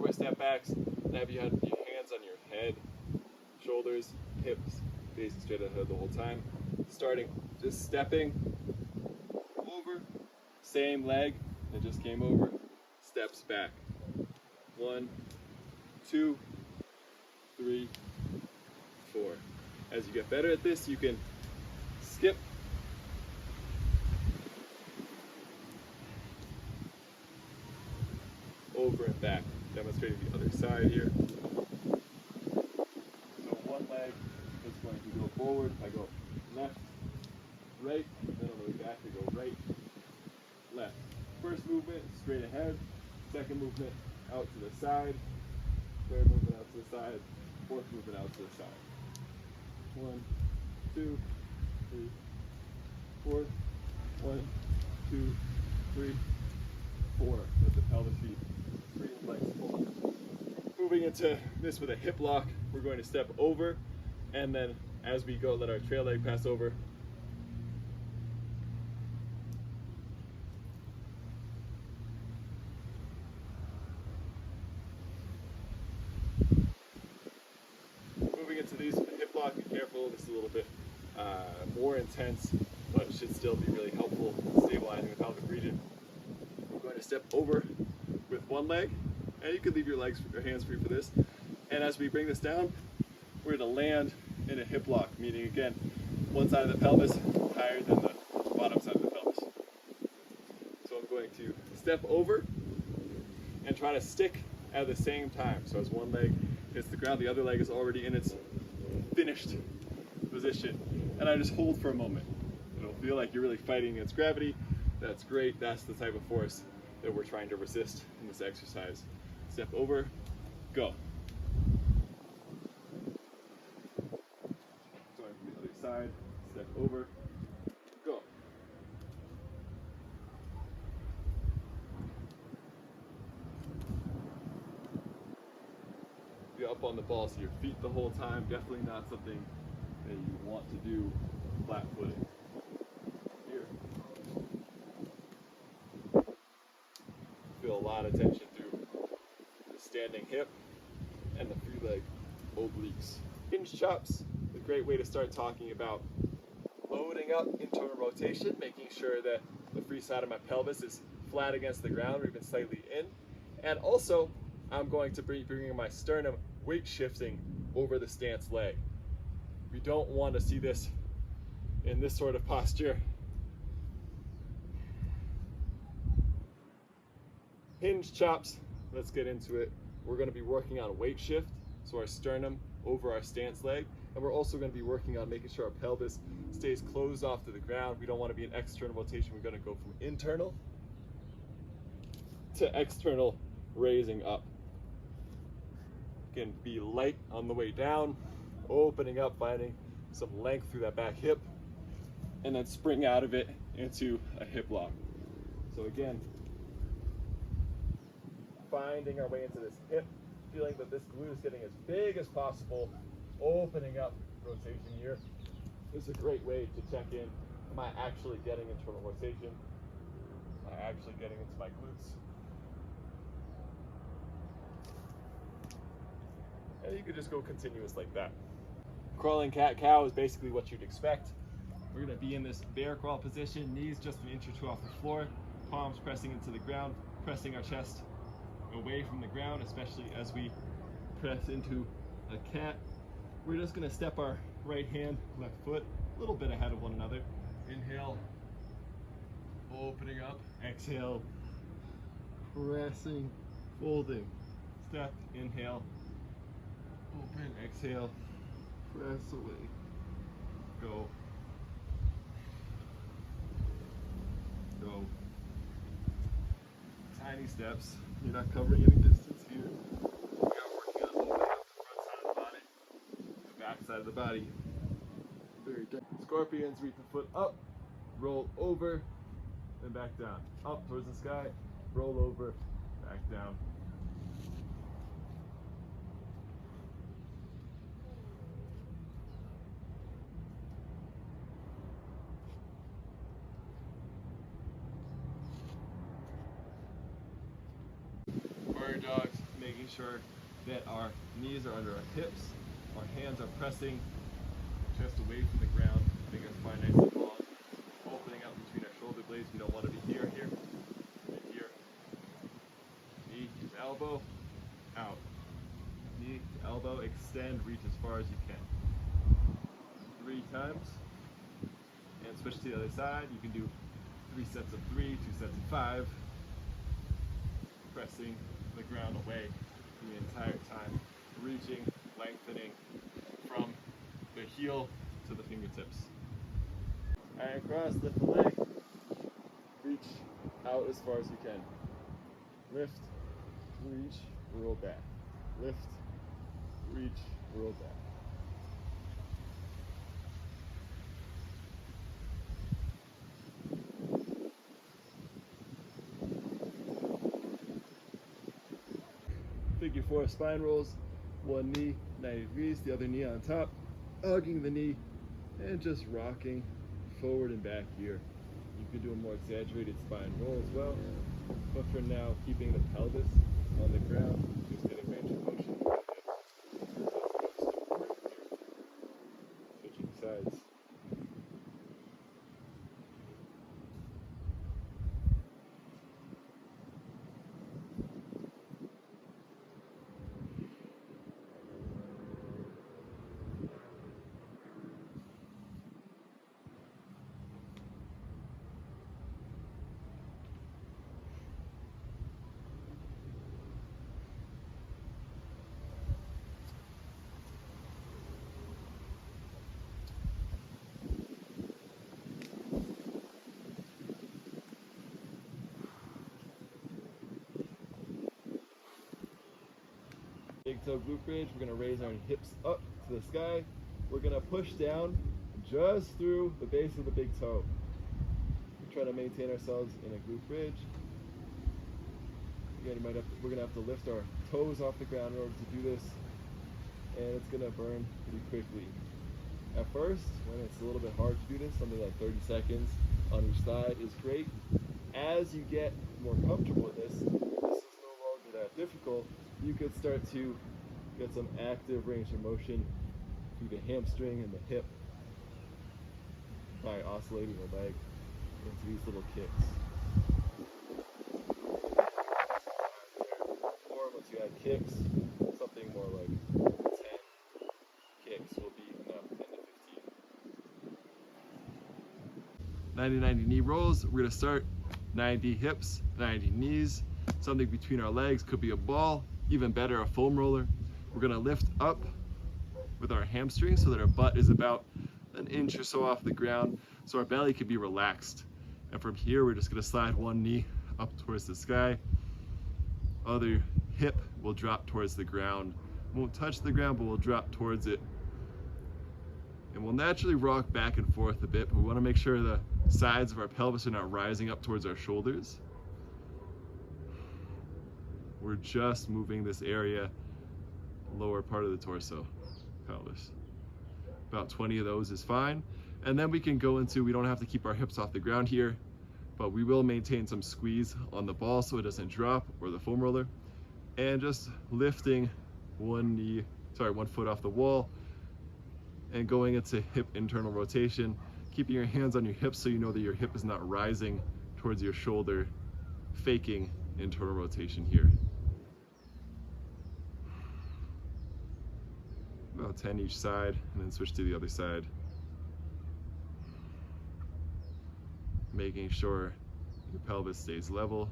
4 step backs, and have you had your hands on your head, shoulders, hips, facing straight ahead the whole time. Starting, just stepping over, same leg that just came over, steps back. 1, 2, 3, 4. As you get better at this, you can skip, over and back. Demonstrating the other side here. So one leg is going to go forward. I go left, right, then on the way back I go right, left. First movement, straight ahead. Second movement, out to the side. Third movement, out to the side. Fourth movement, out to the side. 1, 2, 3, 4. 1, 2, 3, 4. With the pelvis feet, 3 legs forward. Moving into this with a hip lock, we're going to step over, and then as we go, let our trail leg pass over. Moving into these with a hip lock, be careful, this is a little bit more intense, but it should still be really helpful in stabilizing the pelvic region. We're going to step over with one leg, and you can leave your hands free for this. And as we bring this down, we're going to land in a hip lock, meaning again, one side of the pelvis higher than the bottom side of the pelvis. So I'm going to step over and try to stick at the same time. So as one leg hits the ground, the other leg is already in its finished position. And I just hold for a moment. It'll feel like you're really fighting against gravity. That's great. That's the type of force that we're trying to resist in this exercise. Step over, go. Starting from the other side, step over, go. Be up on the ball, so your feet the whole time. Definitely not something that you want to do flat-footed. Here. Feel a lot of tension through the standing hip and the free leg obliques. Hinge chops, a great way to start talking about loading up internal rotation, making sure that the free side of my pelvis is flat against the ground or even slightly in. And also, I'm going to be bringing my sternum weight shifting over the stance leg. We don't want to see this in this sort of posture. Hinge chops, let's get into it. We're going to be working on weight shift, so our sternum over our stance leg, and we're also going to be working on making sure our pelvis stays closed off to the ground. We don't want to be in external rotation. We're going to go from internal to external raising up. Again, be light on the way down, opening up, finding some length through that back hip, and then spring out of it into a hip lock. So again, finding our way into this hip, feeling that this glute is getting as big as possible, opening up rotation here. This is a great way to check in. Am I actually getting internal rotation? Am I actually getting into my glutes? And you could just go continuous like that. Crawling cat-cow is basically what you'd expect. We're going to be in this bear crawl position, knees just an inch or two off the floor, palms pressing into the ground, pressing our chest away from the ground, especially as we press into a cat. We're just going to step our right hand, left foot a little bit ahead of one another. Inhale, opening up. Exhale, pressing, folding. Step, inhale, open, exhale, press away, go, go. Tiny steps. You're not covering any distance here. We are working on opening up the front side of the body, the back side of the body. Very good. Scorpions, reach the foot up, roll over, and back down. Up towards the sky, roll over, back down. Bird dogs, making making sure that our knees are under our hips, our hands are pressing chest away from the ground, getting our spine nice and long, opening up between our shoulder blades. We don't want to be here, here, and here. Knee to elbow, out. Knee to elbow, extend, reach as far as you can. 3 times. And switch to the other side. You can do 3 sets of 3, 2 sets of 5. Pressing the ground away the entire time. Reaching, lengthening from the heel to the fingertips. Iron cross, lift the leg. Reach out as far as you can. Lift, reach, roll back. Lift, reach, roll back. Figure 4 spine rolls. One knee 90 degrees, the other knee on top, hugging the knee, and just rocking forward and back here. You could do a more exaggerated spine roll as well, but for now, keeping the pelvis on the ground, just getting range of motion. Switching sides. Big toe glute bridge. We're going to raise our hips up to the sky. We're going to push down just through the base of the big toe. We try to maintain ourselves in a glute bridge. Again, we're going to have to lift our toes off the ground in order to do this, and it's going to burn pretty quickly. At first, when it's a little bit hard to do this, something like 30 seconds on each side is great. As you get more comfortable with this is no longer that difficult. You could start to get some active range of motion through the hamstring and the hip by oscillating the leg into these little kicks. Or once you add kicks, something more like 10 kicks will be enough, 10 to 15. 90-90 knee rolls. We're going to start 90 hips, 90 knees. Something between our legs, could be a ball, even better, a foam roller. We're going to lift up with our hamstrings so that our butt is about an inch or so off the ground, so our belly could be relaxed. And from here, we're just going to slide one knee up towards the sky. Other hip will drop towards the ground. Won't touch the ground, but we'll drop towards it. And we'll naturally rock back and forth a bit, but we want to make sure the sides of our pelvis are not rising up towards our shoulders. We're just moving this area, lower part of the torso, pelvis. About 20 of those is fine. And then we can go into, we don't have to keep our hips off the ground here, but we will maintain some squeeze on the ball so it doesn't drop, or the foam roller. And just lifting one foot off the wall and going into hip internal rotation, keeping your hands on your hips so you know that your hip is not rising towards your shoulder, faking internal rotation here. About 10 each side, and then switch to the other side. Making sure your pelvis stays level.